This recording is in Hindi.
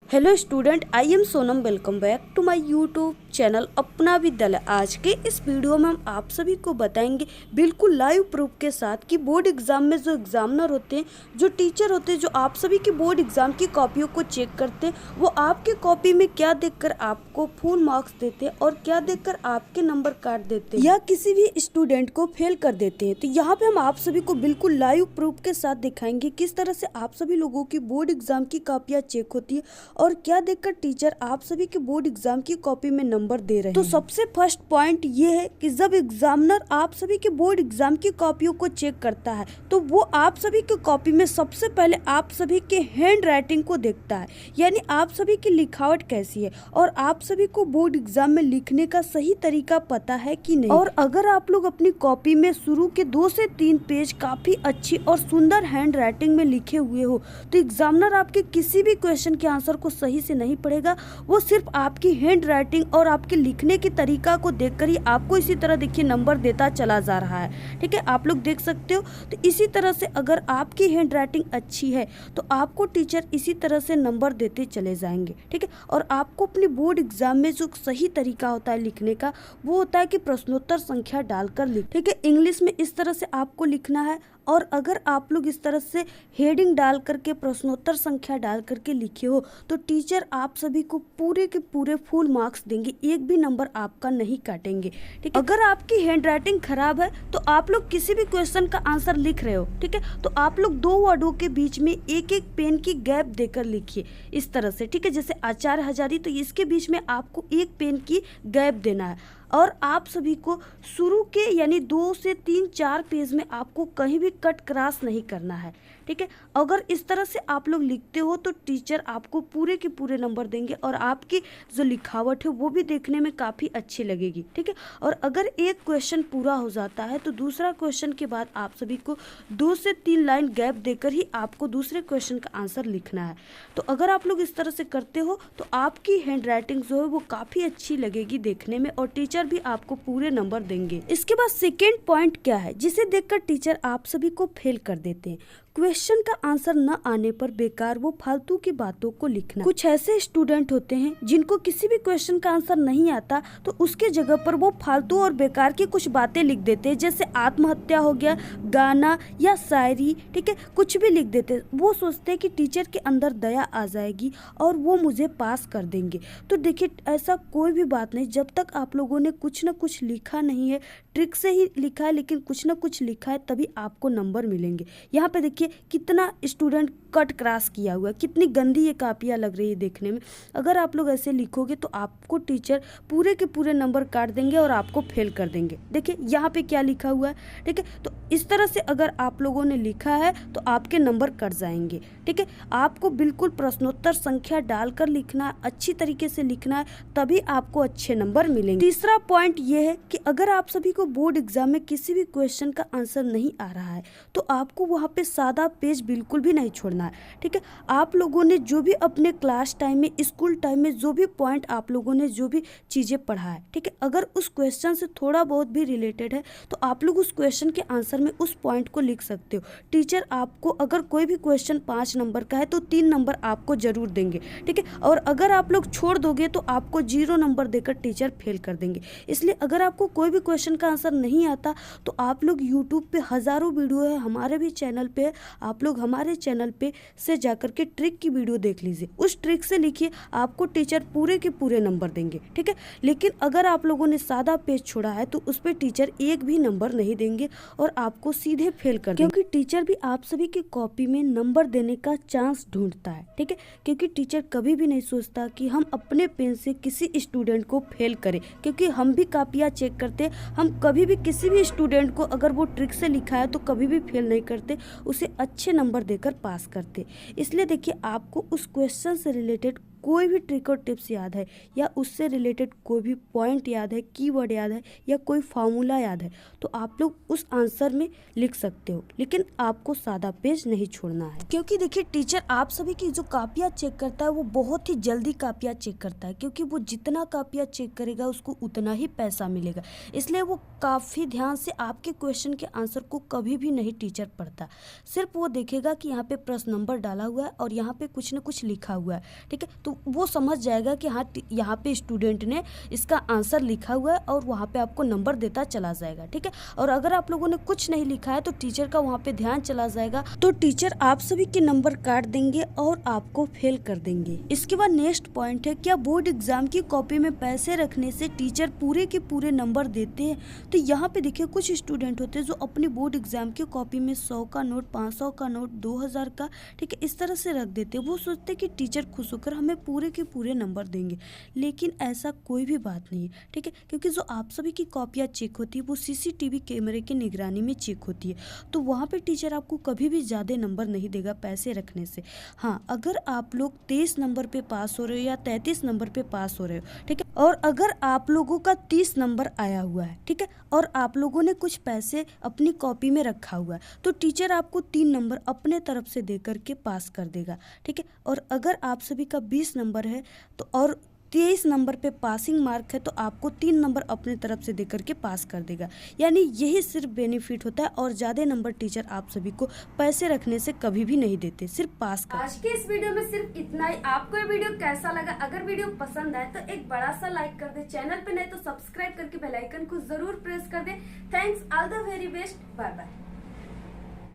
Hello student, I am Sonam. Welcome back to my YouTube channel Apna Vidyalaya. आज के इस वीडियो में हम आप सभी को बताएंगे बिल्कुल लाइव प्रूफ के साथ कि बोर्ड एग्जाम में जो एग्जामिनर होते हैं, जो टीचर होते हैं, जो आप सभी की बोर्ड एग्जाम की कॉपियों को चेक करते हैं, वो आपके कॉपी में क्या देखकर आपको फुल मार्क्स देते हैं और क्या देखकर आपके नंबर काट देते हैं या किसी भी स्टूडेंट को फेल कर देते हैं। तो यहाँ पे हम आप सभी को बिल्कुल लाइव प्रूफ के साथ दिखाएंगे किस तरह से आप सभी लोगों की बोर्ड एग्जाम की कॉपियाँ चेक होती है और क्या देखकर टीचर आप सभी के बोर्ड एग्जाम की कॉपी में नंबर दे रहे हैं। तो सबसे फर्स्ट पॉइंट ये है कि जब एग्जामिनर आप सभी के बोर्ड एग्जाम की कॉपियों को चेक करता है तो वो आप सभी की कॉपी में सबसे पहले आप सभी के हैंड राइटिंग को देखता है, यानी आप सभी की लिखावट कैसी है और आप सभी को बोर्ड एग्जाम में लिखने का सही तरीका पता है कि नहीं। और अगर आप लोग अपनी कॉपी में शुरू के 2 से 3 पेज काफी अच्छी और सुंदर हैंड राइटिंग में लिखे हुए हो तो एग्जामिनर आपके किसी भी क्वेश्चन के आंसर को सही से नहीं पढ़ेगा। वो सिर्फ आपकी हैंड राइटिंग और आपके लिखने के तरीका को देखकर ही आपको इसी तरह देखिए नंबर देता चला जा रहा है। ठीक है, आप लोग देख सकते हो। तो इसी तरह से अगर आपकी हैंड राइटिंग अच्छी है तो आपको टीचर इसी तरह से नंबर देते चले जाएंगे। ठीक है, और आपको अपने बोर्ड एग्जाम में जो सही तरीका होता है लिखने का वो होता है कि प्रश्नोत्तर संख्या डालकर लिख। ठीक है, इंग्लिश में इस तरह से आपको लिखना है और अगर आप लोग इस तरह से हेडिंग डाल करके प्रश्नोत्तर संख्या डाल करके लिखे हो तो टीचर आप सभी को पूरे के पूरे फुल मार्क्स देंगे, एक भी नंबर आपका नहीं काटेंगे। ठीक है, अगर आपकी हैंड राइटिंग खराब है तो आप लोग किसी भी क्वेश्चन का आंसर लिख रहे हो, ठीक है, तो आप लोग 2 वर्डों के बीच में एक एक पेन की गैप देकर लिखिए इस तरह से। ठीक है, जैसे आचार्य हजारी, तो इसके बीच में आपको एक पेन की गैप देना है और आप सभी को शुरू के यानी 2 से 3 4 पेज में आपको कहीं भी कट क्रॉस नहीं करना है। ठीक है, अगर इस तरह से आप लोग लिखते हो तो टीचर आपको पूरे के पूरे नंबर देंगे और आपकी जो लिखावट है वो भी देखने में काफ़ी अच्छी लगेगी। ठीक है, और अगर एक क्वेश्चन पूरा हो जाता है तो दूसरा क्वेश्चन के बाद आप सभी को 2 से 3 लाइन गैप देकर ही आपको दूसरे क्वेश्चन का आंसर लिखना है। तो अगर आप लोग इस तरह से करते हो तो आपकी हैंड राइटिंग जो है वो काफ़ी अच्छी लगेगी देखने में और टीचर भी आपको पूरे नंबर देंगे। इसके बाद सेकेंड पॉइंट क्या है जिसे देखकर टीचर आप सभी को फेल कर देते हैं? क्वेश्चन का आंसर न आने पर बेकार वो फालतू की बातों को लिखना। कुछ ऐसे स्टूडेंट होते हैं जिनको किसी भी क्वेश्चन का आंसर नहीं आता तो उसके जगह पर वो फालतू और बेकार की कुछ बातें लिख देते हैं, जैसे आत्महत्या हो गया, गाना या शायरी। ठीक है, कुछ भी लिख देते हैं। वो सोचते हैं कि टीचर के अंदर दया आ जाएगी और वो मुझे पास कर देंगे। तो देखिए, ऐसा कोई भी बात नहीं। जब तक आप लोगों ने कुछ ना कुछ लिखा नहीं है, ट्रिक से ही लिखा है लेकिन कुछ ना कुछ लिखा है, तभी आपको नंबर मिलेंगे। यहाँ पे देखिए कितना स्टूडेंट कट क्रॉस किया हुआ है, कितनी गंदी ये कापियाँ लग रही है देखने में। अगर आप लोग ऐसे लिखोगे तो आपको टीचर पूरे के पूरे नंबर काट देंगे और आपको फेल कर देंगे। देखिए यहाँ पे क्या लिखा हुआ है। ठीक है, तो इस तरह से अगर आप लोगों ने लिखा है तो आपके नंबर कट जाएंगे। ठीक है, आपको बिल्कुल प्रश्नोत्तर संख्या डालकर लिखना है, अच्छी तरीके से लिखना है, तभी आपको अच्छे नंबर मिलेंगे। तीसरा पॉइंट ये है कि अगर आप सभी को बोर्ड एग्जाम में किसी भी क्वेश्चन का आंसर नहीं आ रहा है तो आपको वहाँ पे सादा पेज बिल्कुल भी नहीं छोड़ना है। ठीक है, आप लोगों ने जो भी अपने क्लास टाइम में, स्कूल टाइम में जो भी पॉइंट आप लोगों ने जो भी चीज़ें पढ़ा है, ठीक है, अगर उस क्वेश्चन से थोड़ा बहुत भी रिलेटेड है तो आप लोग उस क्वेश्चन के आंसर में उस पॉइंट को लिख सकते हो। टीचर आपको अगर कोई भी क्वेश्चन 5 नंबर का है तो 3 नंबर आपको जरूर देंगे। ठीक है, और अगर आप लोग छोड़ दोगे तो आपको 0 नंबर देकर टीचर फेल कर देंगे। इसलिए अगर आपको कोई भी क्वेश्चन का आंसर नहीं आता तो आप लोग यूट्यूब पे हज़ारों वीडियो है, हमारे भी चैनल पे, आप लोग हमारे चैनल पे से जाकर के ट्रिक की वीडियो देख लीजिए, उस ट्रिक से लिखिए, आपको टीचर पूरे के पूरे नंबर देंगे। ठीक है, लेकिन अगर आप लोगों ने सादा पेज छोड़ा है तो उस पर टीचर एक भी नंबर नहीं देंगे और आपको सीधे फेल कर देंगे, क्योंकि टीचर भी आप सभी की कॉपी में नंबर देने का चांस ढूंढता है। ठीक है, क्योंकि टीचर कभी भी नहीं सोचता कि हम अपने पेन से किसी स्टूडेंट को फेल करें, क्योंकि हम भी कापियाँ चेक करते, हम कभी भी किसी भी स्टूडेंट को अगर वो ट्रिक से लिखा है तो कभी भी फेल नहीं करते, उसे अच्छे नंबर देकर पास करते। इसलिए देखिए, आपको उस क्वेश्चन से रिलेटेड कोई भी ट्रिक और टिप्स याद है या उससे रिलेटेड कोई भी पॉइंट याद है, कीवर्ड याद है या कोई फार्मूला याद है तो आप लोग उस आंसर में लिख सकते हो, लेकिन आपको सादा पेज नहीं छोड़ना है। क्योंकि देखिए, टीचर आप सभी की जो कापियाँ चेक करता है वो बहुत ही जल्दी कापियाँ चेक करता है, क्योंकि वो जितना कापियाँ चेक करेगा उसको उतना ही पैसा मिलेगा। इसलिए वो काफ़ी ध्यान से आपके क्वेश्चन के आंसर को कभी भी नहीं टीचर पढ़ता। सिर्फ वो देखेगा कि यहाँ पे प्रश्न नंबर डाला हुआ है और यहाँ पे कुछ न कुछ लिखा हुआ है। ठीक है, तो वो समझ जाएगा कि हाँ यहाँ पे स्टूडेंट ने इसका आंसर लिखा हुआ है और वहाँ पे आपको नंबर देता चला जाएगा, ठीक है। और अगर आप लोगों ने कुछ नहीं लिखा है तो टीचर का वहाँ पे ध्यान चला जाएगा, तो टीचर आप सभी के नंबर काट देंगे और आपको फेल कर देंगे। इसके बाद नेक्स्ट पॉइंट है, क्या बोर्ड एग्जाम की कॉपी में पैसे रखने से टीचर पूरे के पूरे नंबर देते हैं? तो यहाँ पे देखिए कुछ स्टूडेंट होते हैं जो अपनी बोर्ड एग्जाम की कॉपी में 100 का नोट, 500 का नोट, 2000 का, ठीक है, इस तरह से रख देते हैं। वो सोचते हैं कि टीचर खुश होकर हमें पूरे के पूरे नंबर देंगे, लेकिन ऐसा कोई भी बात नहीं है, ठीक है। क्योंकि जो आप सभी की कॉपियाँ चेक होती है वो सीसीटीवी कैमरे की निगरानी में चेक होती है, तो वहाँ पे टीचर आपको कभी भी ज़्यादा नंबर नहीं देगा पैसे रखने से। हाँ, अगर आप लोग 23 नंबर पे पास हो रहे हो या 33 नंबर पे पास हो रहे हो, ठीक है, और अगर आप लोगों का 30 नंबर आया हुआ है, ठीक है, और आप लोगों ने कुछ पैसे अपनी कॉपी में रखा हुआ है, तो टीचर आपको 3 नंबर अपने तरफ से दे करके पास कर देगा, ठीक है। और अगर आप सभी का 20 नंबर है तो और 23 नंबर पे पासिंग मार्क है तो आपको 3 नंबर अपने तरफ से देकर के पास कर देगा। यानी यही सिर्फ बेनिफिट होता है, और ज़्यादा नंबर टीचर आप सभी को पैसे रखने से कभी भी नहीं देते, सिर्फ पास कर। आज के इस वीडियो में सिर्फ इतना ही। आपको ये वीडियो कैसा लगा? अगर वीडियो पसंद आए तो एक बड़ा सा लाइक कर दे, चैनल पे नहीं तो सब्सक्राइब करके बेल आइकन को जरूर प्रेस कर दे। Thanks, all the very best, bye bye.